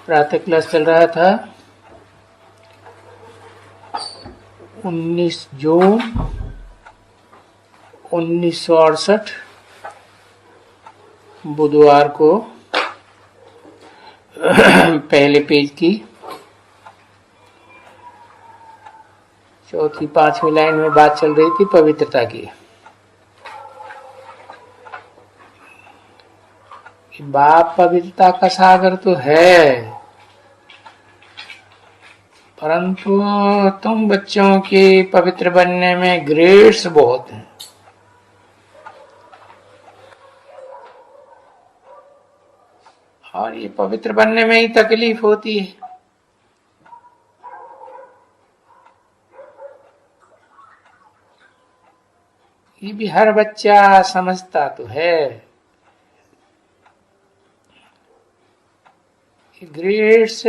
प्रातः क्लास चल रहा था। 19 जून 1968 बुधवार को पहले पेज की चौथी पांचवी लाइन में बात चल रही थी पवित्रता की। बाप पवित्रता का सागर तो है, परंतु तुम बच्चों के पवित्र बनने में ग्रेड्स बहुत हैं। और ये पवित्र बनने में ही तकलीफ होती है। ये भी हर बच्चा समझता तो है। ग्रेड्स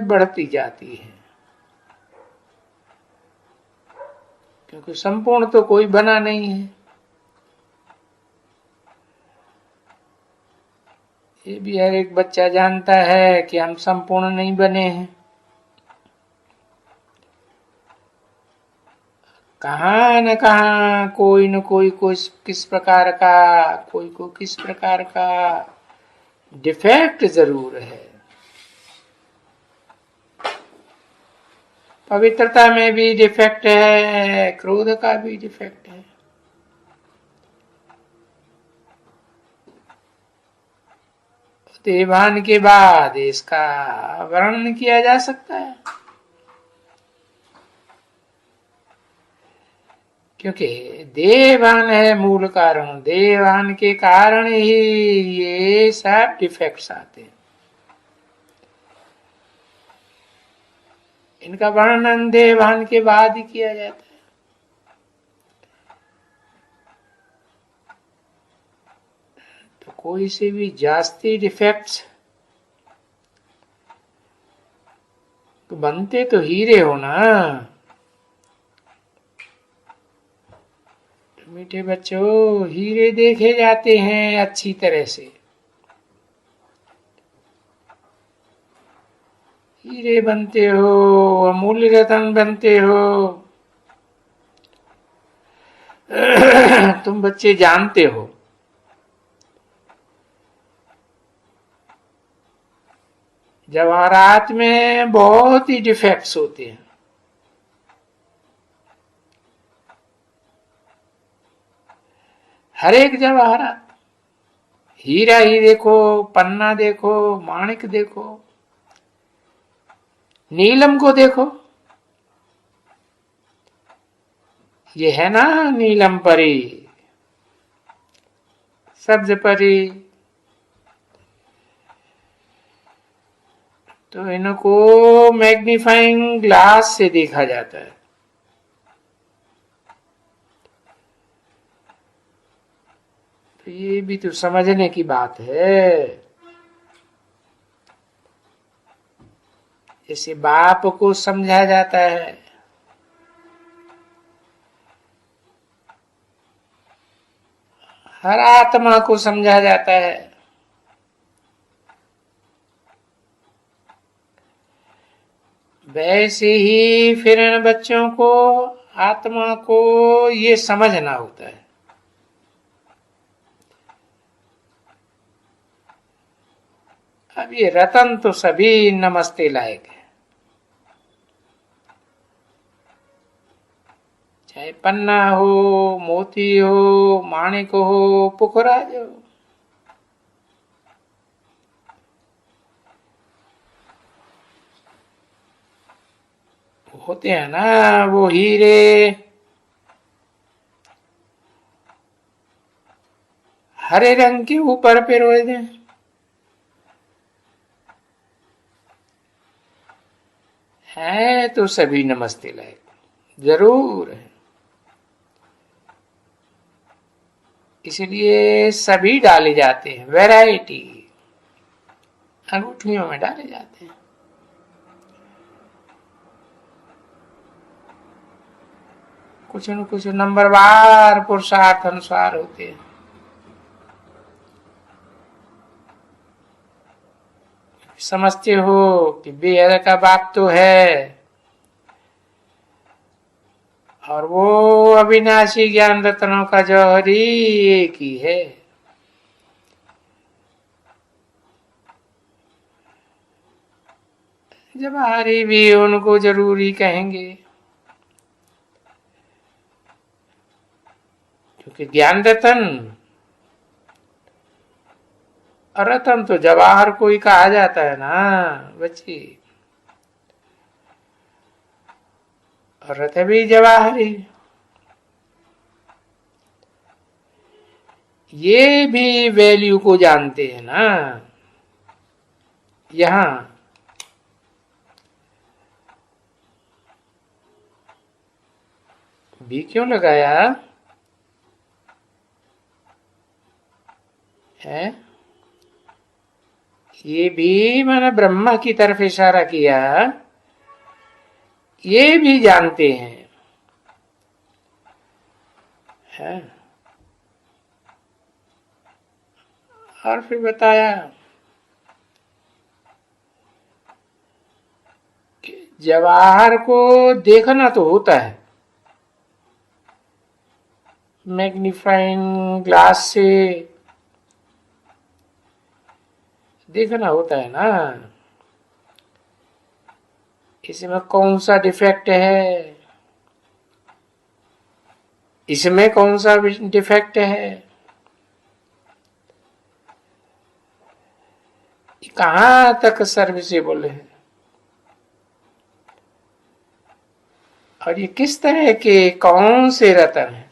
बढ़ती जाती है, क्योंकि संपूर्ण तो कोई बना नहीं है। ये भी हर एक बच्चा जानता है कि हम संपूर्ण नहीं बने हैं। कहाँ न कहाँ कोई न कोई किस प्रकार का कोई को किस प्रकार का डिफेक्ट जरूर है। पवित्रता में भी डिफेक्ट है, क्रोध का भी डिफेक्ट है। देवान के बाद इसका वर्णन किया जा सकता है, क्योंकि देवान है मूल कारण। देवान के कारण ही ये सब डिफेक्ट्स आते हैं। इनका वर्णन देवान के बाद ही किया जाता है। तो कोई से भी जास्ती डिफेक्ट्स तो बनते तो हीरे हो ना। तो मीठे बच्चों, हीरे देखे जाते हैं अच्छी तरह से। हीरे बनते हो, अमूल्य रतन बनते हो। तुम बच्चे जानते हो जवाहरात में बहुत ही डिफेक्ट्स होते हैं। हर एक जवाहरात, हीरा ही देखो, पन्ना देखो, माणिक देखो, नीलम को देखो। ये है ना नीलम परी, सब्ज परी। तो इनको मैग्नीफाइंग ग्लास से देखा जाता है। तो ये भी तो समझने की बात है। जैसे बाप को समझा जाता है, हर आत्मा को समझा जाता है, वैसे ही फिर इन बच्चों को, आत्मा को ये समझना होता है। अब ये रतन तो सभी नमस्ते लायक है, चाहे पन्ना हो, मोती हो, माणिक हो, पुखराज हो। होते हैं ना वो हीरे, हरे रंग के ऊपर पिरोए थे। है तो सभी नमस्ते लायक जरूर है। इसलिए सभी डाले जाते हैं, वैरायटी अंगूठियों में डाले जाते हैं। कुछ न कुछ नंबरवार पुरुषार्थ अनुसार होते हैं। समझते हो कि बेहद का बाप तो है और वो अविनाशी ज्ञान रत्नों का जौहरी एक ही है। जवाहरी भी उनको जरूरी कहेंगे, क्योंकि ज्ञान रतन रतन तो जवाहर को ही कहा जाता है ना बच्ची, रत भी जवाहरी। ये भी वैल्यू को जानते हैं ना। यहां भी क्यों लगाया है? ये भी मैंने ब्रह्मा की तरफ इशारा किया, ये भी जानते हैं है? और फिर बताया कि जवाहर को देखना तो होता है, मैग्नीफाइंग ग्लास से देखना होता है ना। इसमें कौन सा डिफेक्ट है, इसमें कौन सा डिफेक्ट है, कहां तक सर्विसेबल है, और ये किस तरह के कौन से रतन है।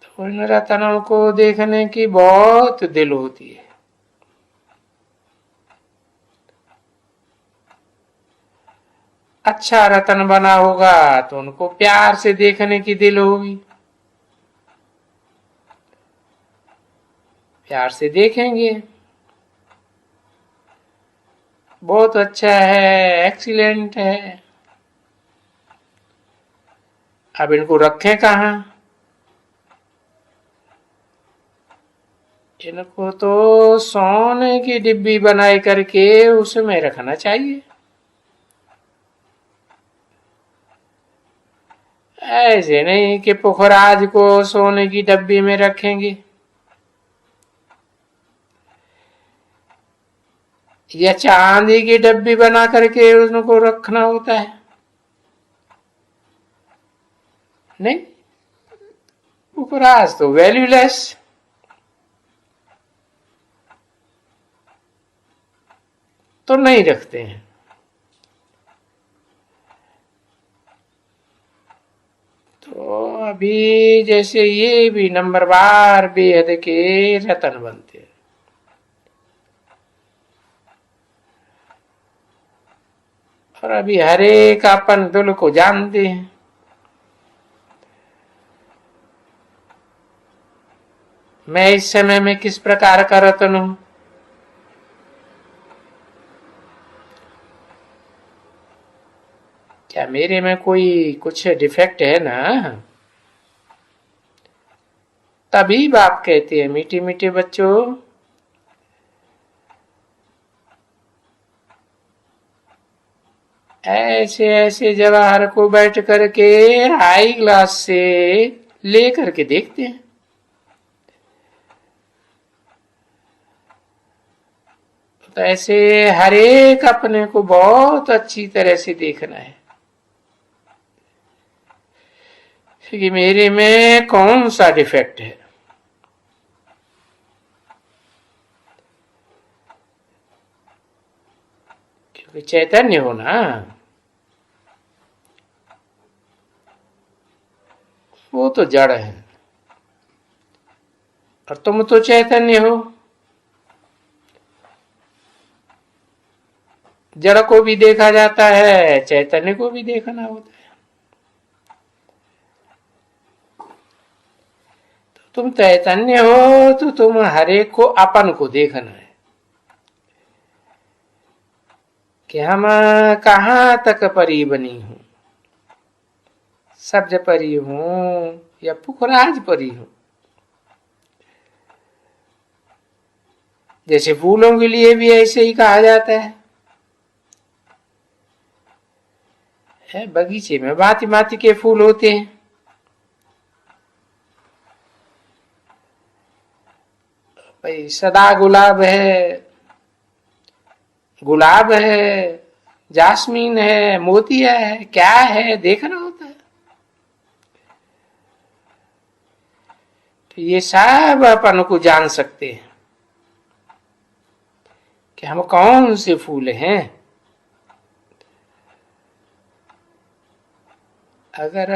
तो इन रतनों को देखने की बहुत दिल होती है। अच्छा रतन बना होगा तो उनको प्यार से देखने की दिल होगी, प्यार से देखेंगे, बहुत अच्छा है, एक्सीलेंट है। अब इनको रखें कहाँ? इनको तो सोने की डिब्बी बनाई करके उसमें रखना चाहिए। ऐसे नहीं कि पुखराज को सोने की डब्बी में रखेंगे या चांदी की डब्बी बना करके उनको रखना होता है। नहीं, पुखराज तो वैल्यूलेस, तो नहीं रखते हैं। तो अभी जैसे ये भी नंबरवार बेहद के रतन बनते हैं। और अभी हर एक अपन दिल को जानते हैं। मैं इस समय में किस प्रकार का रतन हूं, क्या मेरे में कोई कुछ डिफेक्ट है ना? तभी बाप कहते हैं मीठे मीठे बच्चों, ऐसे ऐसे जवाहर को बैठ करके हाई ग्लास से ले करके देखते हैं। तो ऐसे हर एक अपने को बहुत अच्छी तरह से देखना है कि मेरे में कौन सा डिफेक्ट है। क्योंकि चैतन्य हो ना, वो तो जड़ है और तुम तो चैतन्य हो। जड़ को भी देखा जाता है, चैतन्य को भी देखना होता है। तो तुम चैतन्य हो तो तुम हर एक को अपन को देखना है कि हम कहां तक परी बनी हूं, सब्ज परी हूं या पुखराज परी हूं। जैसे फूलों के लिए भी ऐसे ही कहा जाता है, बगीचे में भांति भांति के फूल होते हैं। भाई सदा गुलाब है, जास्मीन है, मोतिया है, क्या है देखना होता है। तो ये सब अपन को जान सकते हैं कि हम कौन से फूल हैं। अगर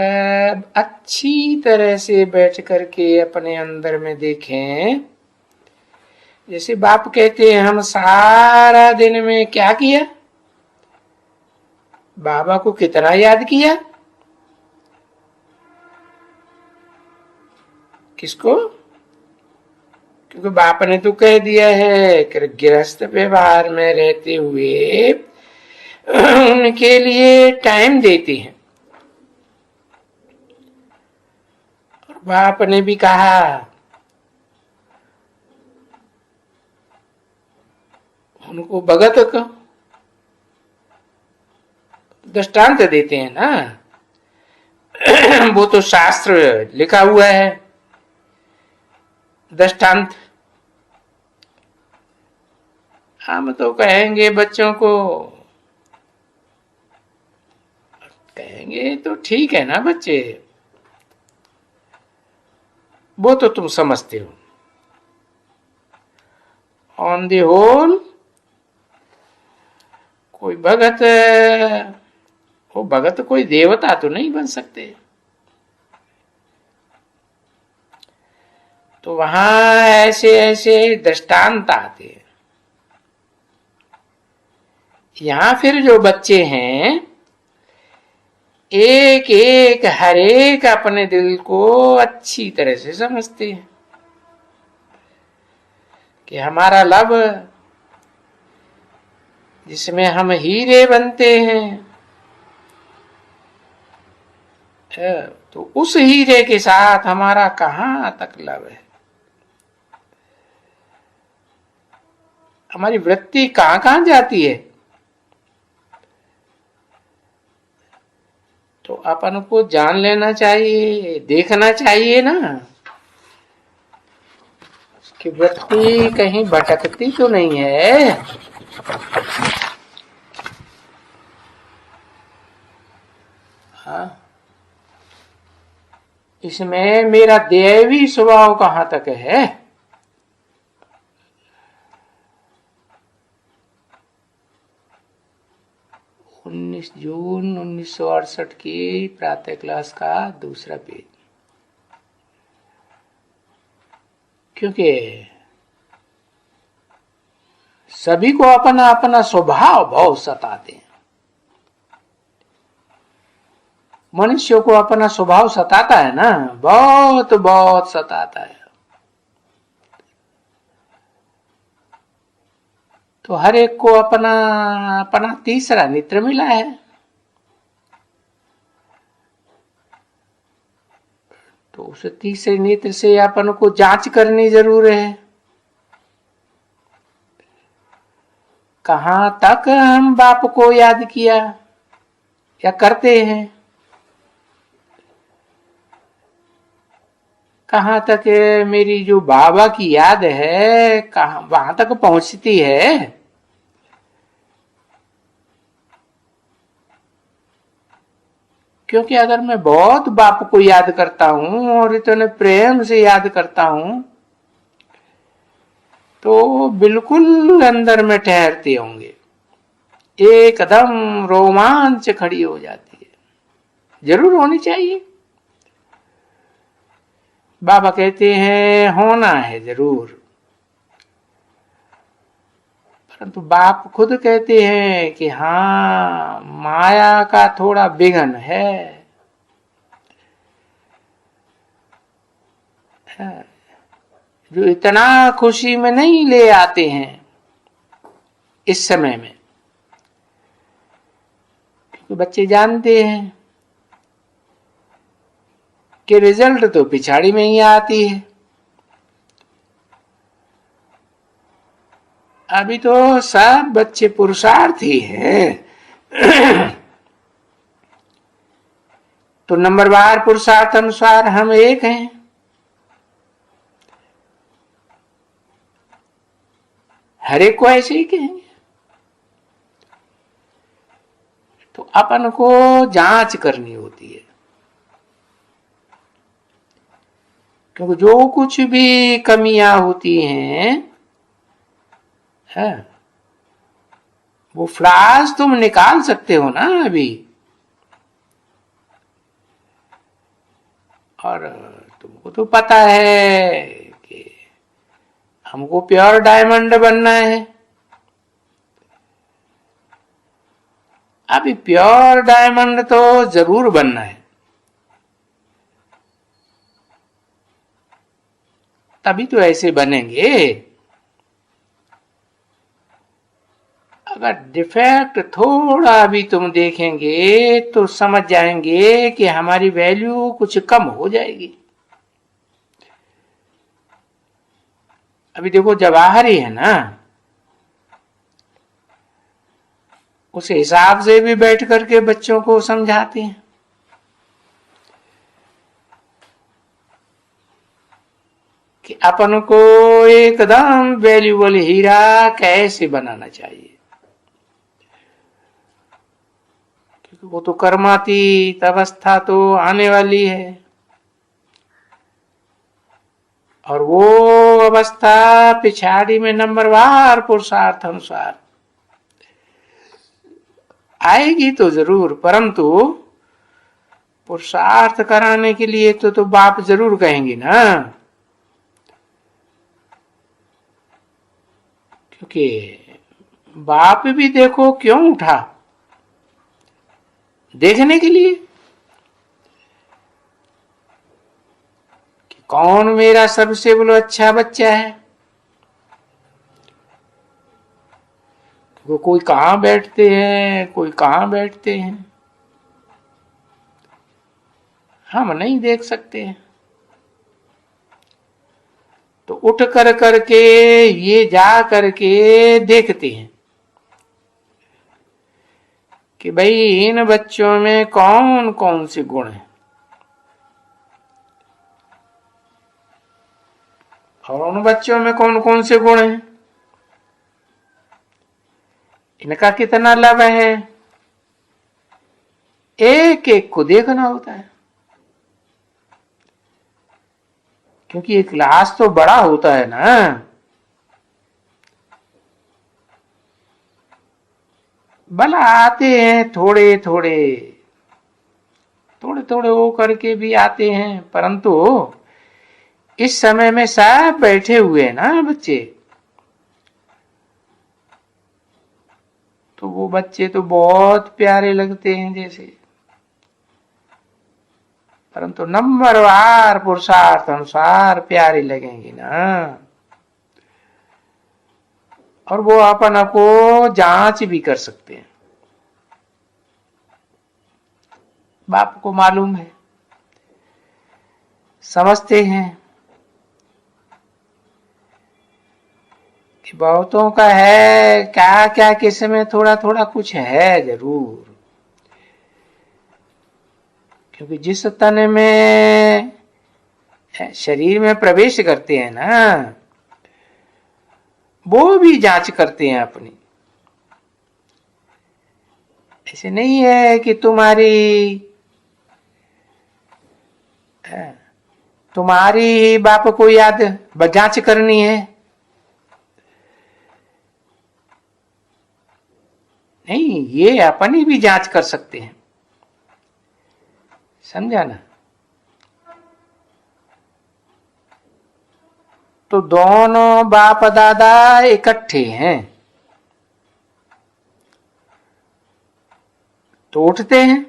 अच्छी तरह से बैठ करके अपने अंदर में देखें, जैसे बाप कहते हैं हम सारा दिन में क्या किया, बाबा को कितना याद किया, किसको? क्योंकि बाप ने तो कह दिया है कि गृहस्थ व्यवहार में रहते हुए उनके लिए टाइम देते हैं। और बाप ने भी कहा उनको भगत को दृष्टांत देते हैं ना, वो तो शास्त्र लिखा हुआ है दृष्टांत। हम तो कहेंगे बच्चों को, कहेंगे तो ठीक है ना बच्चे, वो तो तुम समझते हो। ऑन द होल कोई भगत, वो भगत कोई देवता तो नहीं बन सकते। तो वहां ऐसे ऐसे दृष्टांत आते हैं। यहां फिर जो बच्चे हैं, एक एक हर एक अपने दिल को अच्छी तरह से समझते हैं कि हमारा लब जिसमें हम हीरे बनते हैं, तो उस हीरे के साथ हमारा कहां तक लब है, हमारी वृत्ति कहां कहां जाती है। तो अपन को जान लेना चाहिए, देखना चाहिए ना कि वृत्ति कहीं भटकती तो नहीं है। हाँ, इसमें मेरा दैवी स्वभाव कहां तक है। 19 जून 1968 की प्रातः क्लास का दूसरा पेज। क्योंकि सभी को अपना अपना स्वभाव भाव सताते हैं। मनुष्य को अपना स्वभाव सताता है ना, बहुत बहुत सताता है। तो हर एक को अपना अपना तीसरा नेत्र मिला है। तो उस तीसरे नेत्र से अपन को जांच करनी जरूर है, कहां तक हम बाप को याद किया या करते हैं, कहां तक मेरी जो बाबा की याद है कहां वहां तक पहुंचती है। क्योंकि अगर मैं बहुत बाप को याद करता हूं और इतने प्रेम से याद करता हूं, तो बिल्कुल अंदर में ठहरते होंगे, एकदम रोमांच खड़ी हो जाती है, जरूर होनी चाहिए। बाबा कहते हैं होना है जरूर, परंतु बाप खुद कहते हैं कि हाँ माया का थोड़ा विघ्न है, जो इतना खुशी में नहीं ले आते हैं इस समय में। क्योंकि बच्चे जानते हैं कि रिजल्ट तो पिछाड़ी में ही आती है। अभी तो सब बच्चे पुरुषार्थी हैं। तो नंबरवार पुरुषार्थ अनुसार हम एक हैं। हर एक को ऐसे ही कहेंगे। तो अपन को जांच करनी होती है, क्योंकि जो कुछ भी कमियां होती हैं, है, वो फ्लास तुम निकाल सकते हो ना अभी। और तुमको तो पता है कि हमको प्योर डायमंड बनना है। अभी प्योर डायमंड तो जरूर बनना है, तभी तो ऐसे बनेंगे। अगर डिफेक्ट थोड़ा भी तुम देखेंगे तो समझ जाएंगे कि हमारी वैल्यू कुछ कम हो जाएगी। अभी देखो जवाहर ही है ना, उस हिसाब से भी बैठ करके बच्चों को समझाते हैं कि अपन को एकदम वैल्यूबल हीरा कैसे बनाना चाहिए। क्योंकि वो तो कर्मातीत अवस्था तो आने वाली है, और वो अवस्था पिछाड़ी में नंबरवार पुरुषार्थ अनुसार आएगी तो जरूर, परंतु पुरुषार्थ कराने के लिए तो बाप जरूर कहेंगे ना। क्योंकि बाप भी देखो क्यों उठा, देखने के लिए कि कौन मेरा सबसे बोलो अच्छा बच्चा है। वो कोई कहां बैठते हैं, कोई कहां बैठते हैं, हम नहीं देख सकते हैं। तो उठ कर करके ये जा करके देखते हैं कि भाई इन बच्चों में कौन कौन से गुण हैं, और उन बच्चों में कौन कौन से गुण हैं, इनका कितना लाभ है, एक एक को देखना होता है। क्योंकि ये क्लास तो बड़ा होता है ना, भला आते हैं थोड़े थोड़े थोड़े थोड़े वो करके भी आते हैं, परंतु इस समय में सब बैठे हुए हैं ना बच्चे, तो वो बच्चे तो बहुत प्यारे लगते हैं जैसे, परंतु नंबरवार पुरुषार्थ अनुसार प्यारे लगेंगे ना। और वो अपन को जांच भी कर सकते हैं। बाप को मालूम है, समझते हैं कि बहुतों का है क्या क्या, किस में थोड़ा थोड़ा कुछ है जरूर। क्योंकि जिस तन में शरीर में प्रवेश करते हैं ना, वो भी जांच करते हैं अपनी। ऐसे नहीं है कि तुम्हारी बाप को याद जांच करनी है, नहीं, ये अपनी भी जांच कर सकते हैं, समझा ना। तो दोनों बाप दादा इकट्ठे हैं तो उठते हैं।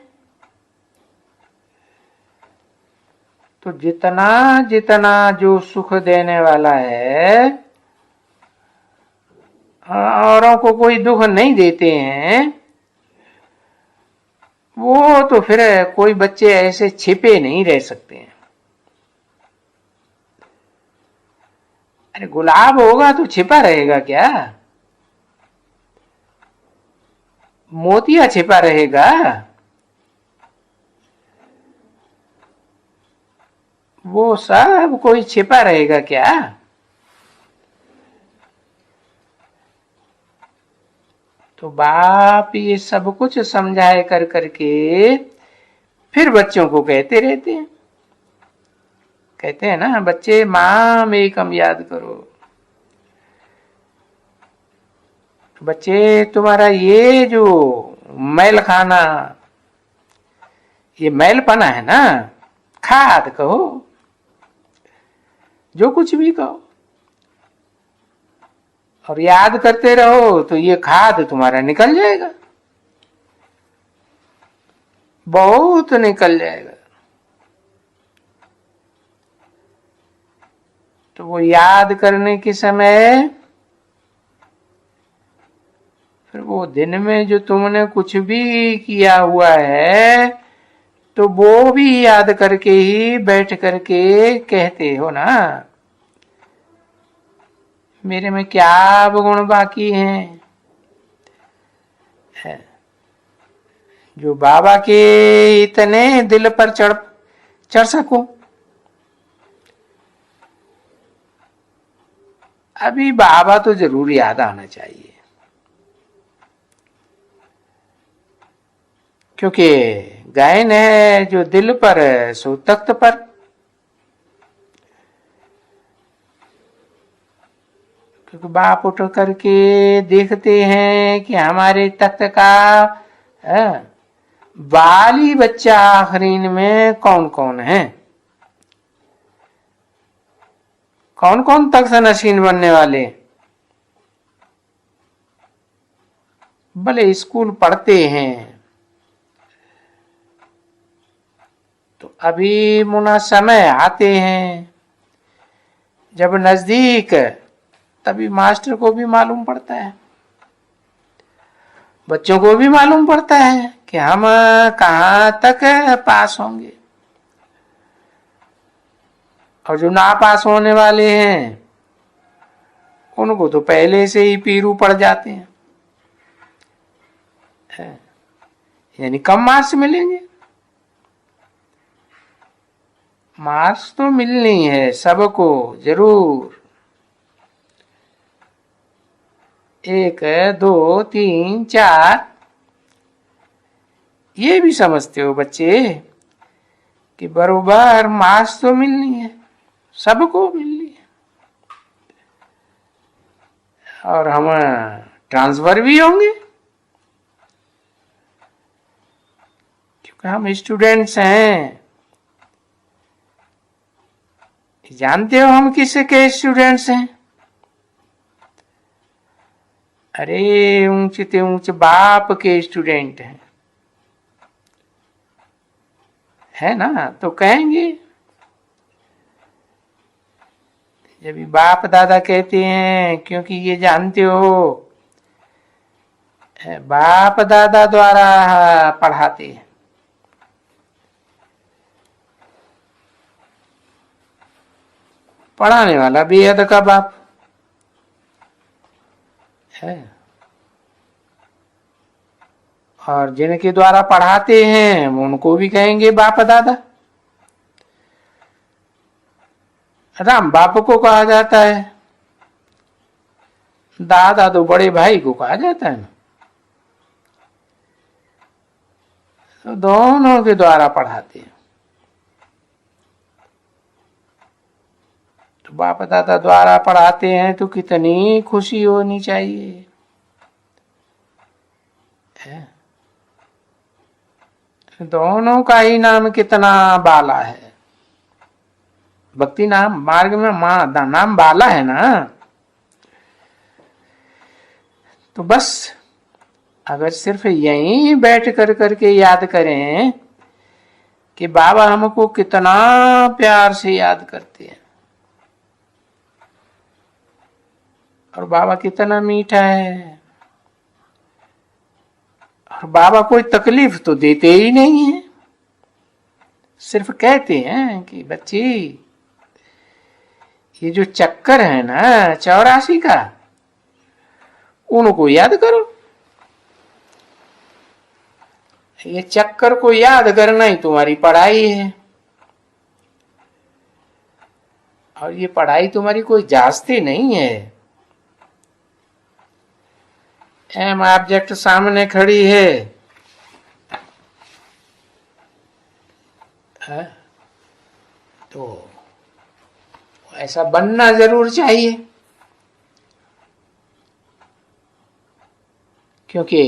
तो जितना जितना जो सुख देने वाला है, औरों को कोई दुख नहीं देते हैं, वो तो फिर कोई बच्चे ऐसे छिपे नहीं रह सकते हैं। अरे गुलाब होगा तो छिपा रहेगा क्या? मोतिया छिपा रहेगा? वो सब कोई छिपा रहेगा क्या? तो बाप ये सब कुछ समझाए कर करके फिर बच्चों को कहते रहते हैं। कहते हैं ना बच्चे, माम एकम याद करो। बच्चे तुम्हारा ये जो मैल खाना, ये मैलपना है ना, खाद कहो, जो कुछ भी कहो, और याद करते रहो तो ये खाद तुम्हारा निकल जाएगा, बहुत निकल जाएगा। तो वो याद करने के समय फिर वो दिन में जो तुमने कुछ भी किया हुआ है तो वो भी याद करके ही बैठ करके कहते हो ना, मेरे में क्या अवगुण बाकी हैं, जो बाबा के इतने दिल पर चढ़ चढ़ सको। अभी बाबा तो जरूर याद आना चाहिए, क्योंकि गायन है जो दिल पर सो तख्त पर। क्योंकि बाप उठ करके देखते हैं कि हमारे तख्त का बाली बच्चा आखरीन में कौन कौन है, कौन कौन तख्त नशीन बनने वाले। भले स्कूल पढ़ते हैं तो अभी मुना समय आते हैं, जब नजदीक तभी मास्टर को भी मालूम पड़ता है, बच्चों को भी मालूम पड़ता है कि हम कहां तक पास होंगे। और जो ना पास होने वाले हैं उनको तो पहले से ही पीरू पड़ जाते हैं, यानी कम मार्क्स मिलेंगे। मार्क्स तो मिलनी है सबको जरूर, 1 2 3 4, ये भी समझते हो बच्चे कि बरोबर मार्क्स तो मिलनी है, सबको मिलनी है, और हम ट्रांसफर भी होंगे क्योंकि हम स्टूडेंट्स हैं। जानते हो हम किसके स्टूडेंट्स हैं? अरे ऊंचे ते ऊंचे बाप के स्टूडेंट हैं, है ना? तो कहेंगे, जब बाप दादा कहते हैं, क्योंकि ये जानते हो बाप दादा द्वारा पढ़ाते हैं, पढ़ाने वाला बेहद का बाप है, और जिनके द्वारा पढ़ाते हैं उनको भी कहेंगे बाप दादा। राम बाप को कहा जाता है, दादा तो बड़े भाई को कहा जाता है ना, तो दोनों के द्वारा पढ़ाते हैं। तो बाप दादा द्वारा पढ़ाते हैं तो कितनी खुशी होनी चाहिए, है? दोनों का ही नाम कितना बाला है, भक्ति नाम मार्ग में नाम बाला है ना। तो बस अगर सिर्फ यहीं बैठ कर करके याद करें कि बाबा हमको कितना प्यार से याद करते हैं और बाबा कितना मीठा है, और बाबा कोई तकलीफ तो देते ही नहीं है, सिर्फ कहते हैं कि बच्ची ये जो चक्कर है ना 84 का, उनको याद करो। ये चक्कर को याद करना ही तुम्हारी पढ़ाई है। और ये पढ़ाई तुम्हारी कोई जांचती नहीं है। एम ऑब्जेक्ट सामने खड़ी है, तो ऐसा बनना जरूर चाहिए, क्योंकि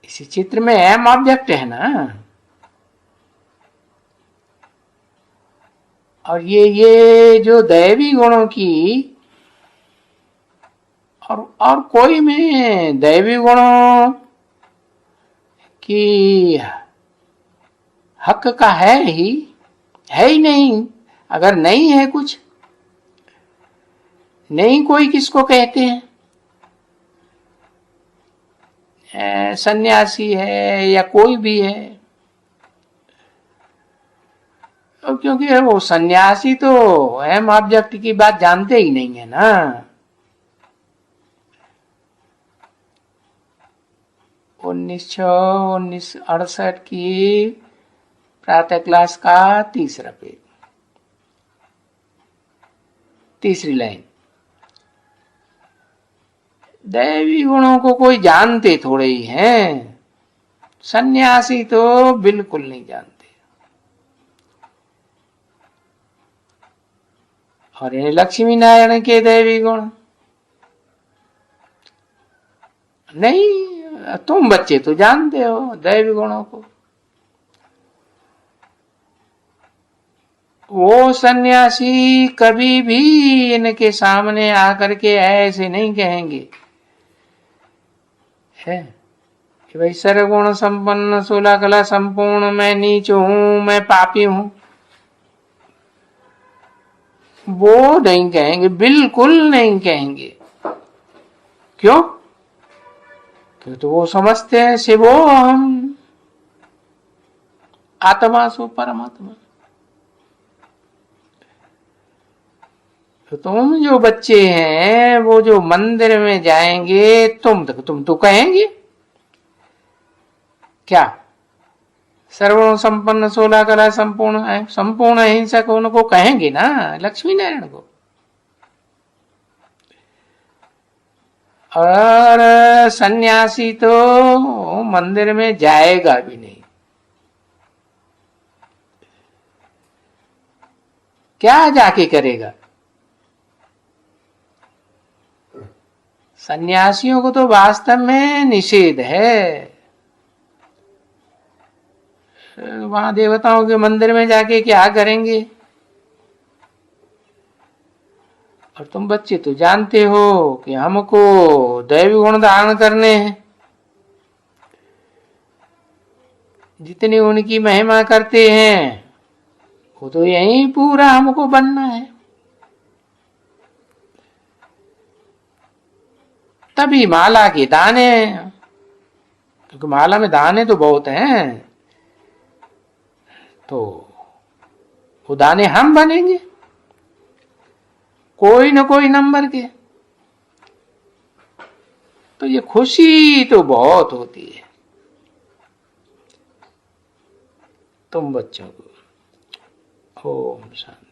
इसी चित्र में एम ऑब्जेक्ट है ना। और ये जो दैवी गुणों की और कोई में दैवी गुणों की हक का है ही नहीं। अगर नहीं है कुछ, नहीं कोई किसको कहते हैं, सन्यासी है या कोई भी है, क्योंकि वो सन्यासी तो एम ऑब्जेक्ट की बात जानते ही नहीं है ना। 1968 की प्रातः क्लास का तीसरा पेज, तीसरी लाइन। दैवी गुणों को कोई जानते थोड़े ही हैं, सन्यासी तो बिल्कुल नहीं जानते। और ये लक्ष्मी नारायण के दैवी गुण नहीं, तुम बच्चे तो जानते हो दैवी गुणों को। वो सन्यासी कभी भी इनके सामने आकर के ऐसे नहीं कहेंगे है कि भाई सर्वगुण संपन्न 16 कला संपूर्ण मैं नीच हूं, मैं पापी हूं। वो नहीं कहेंगे, बिल्कुल नहीं कहेंगे। क्यों? क्यों? तो वो समझते हैं शिवो हम आत्मा सो परमात्मा। तो तुम जो बच्चे हैं वो जो मंदिर में जाएंगे, तुम तो कहेंगे क्या? सर्वगुण संपन्न 16 कला संपूर्ण है, संपूर्ण अहिंसक उनको कहेंगे ना, लक्ष्मी नारायण को। और सन्यासी तो मंदिर में जाएगा भी नहीं। क्या जाके करेगा? सन्यासियों को तो वास्तव में निषेध है। वहां देवताओं के मंदिर में जाके क्या करेंगे? और तुम बच्चे तो जानते हो कि हमको दैवी गुण धारण करने हैं। जितनी उनकी महिमा करते हैं वो तो यही पूरा हमको बनना है। तभी माला के दाने, क्योंकि माला में दाने तो बहुत हैं, तो वो दाने हम बनेंगे कोई न कोई नंबर के। तो ये खुशी तो बहुत होती है तुम बच्चों को। ओम शांति।